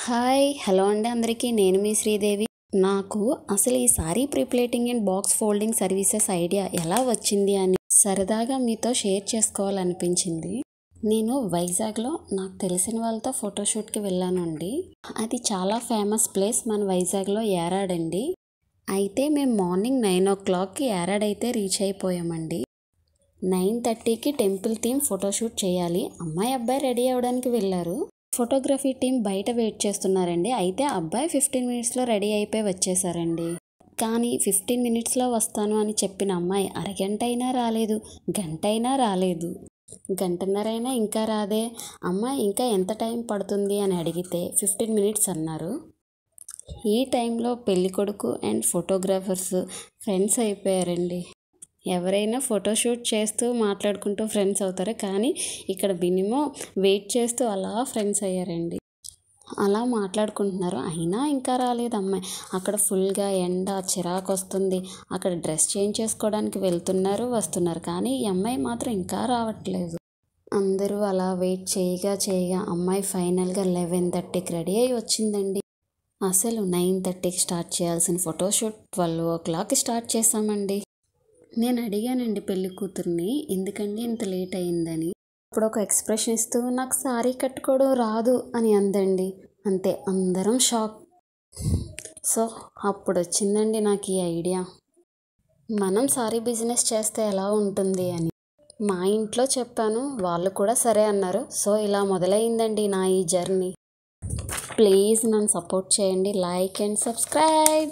Hi hello అండి అందరికీ. నేను మీ శ్రీదేవి. నాకు అసలు ఈ sorry pre-pleating and box folding services idea ఎలా వచ్చింది అని సరదాగా మీతో షేర్ చేసుకోవాలనిపించింది. నేను వైజాగ్లో నాకు తెలిసిన వాళ్ళతో ఫోటోషూట్కి వెళ్ళానండి. అది చాలా ఫేమస్ ప్లేస్ మన వైజాగ్లో యారాడ్ అండి. అయితే మేము మార్నింగ్ 9 o'clockకి యారాడ్ అయితే రీచ్ అయిపోయామండి. 9:30కి టెంపుల్ థీమ్ ఫోటోషూట్ చేయాలి. అమ్మాయి అబ్బాయి రెడీ అవ్వడానికి వెళ్ళారు. ఫోటోగ్రఫీ టీం బయట వెయిట్ చేస్తున్నారండి. అయితే అబ్బాయి 15 minutesలో రెడీ అయిపోయి వచ్చేసారండి. కానీ 15 minutesలో వస్తాను అని చెప్పిన అమ్మాయి అరగంట అయినా రాలేదు, గంట అయినా రాలేదు, గంటన్నరైనా ఇంకా రాదే. అమ్మాయి ఇంకా ఎంత టైం పడుతుంది అని అడిగితే 15 minutes అన్నారు. ఈ టైంలో పెళ్ళికొడుకు అండ్ ఫోటోగ్రాఫర్స్ ఫ్రెండ్స్ అయిపోయారండి. ఎవరైనా ఫోటోషూట్ చేస్తూ మాట్లాడుకుంటూ ఫ్రెండ్స్ అవుతారు, కానీ ఇక్కడ మినిమం వెయిట్ చేస్తూ అలా ఫ్రెండ్స్ అయ్యారండి. అలా మాట్లాడుకుంటున్నారు. అయినా ఇంకా రాలేదు అమ్మాయి. అక్కడ ఫుల్గా ఎండ చిరాకు వస్తుంది. అక్కడ డ్రెస్ చేంజ్ చేసుకోవడానికి వెళ్తున్నారు వస్తున్నారు, కానీ ఈ అమ్మాయి మాత్రం ఇంకా రావట్లేదు. అందరూ అలా వెయిట్ చేయగా అమ్మాయి ఫైనల్గా 11:30కి రెడీ అయి వచ్చిందండి. అసలు 9:30కి స్టార్ట్ చేయాల్సిన ఫోటోషూట్ 12 o'clockకి స్టార్ట్ చేసామండి. నేను అడిగానండి పెళ్లి కూతుర్ని, ఎందుకండి ఇంత లేట్ అయిందని. అప్పుడు ఒక ఎక్స్ప్రెషన్ ఇస్తూ నాకు సారీ కట్టుకోవడం రాదు అని అందండి. అంతే, అందరం షాక్. సో అప్పుడు వచ్చిందండి నాకు ఈ ఐడియా, మనం సారీ బిజినెస్ చేస్తే ఎలా ఉంటుంది అని. మా ఇంట్లో చెప్పాను, వాళ్ళు కూడా సరే అన్నారు. సో ఇలా మొదలైందండి నా ఈ జర్నీ. ప్లీజ్ నన్ను సపోర్ట్ చేయండి, లైక్ అండ్ సబ్స్క్రైబ్.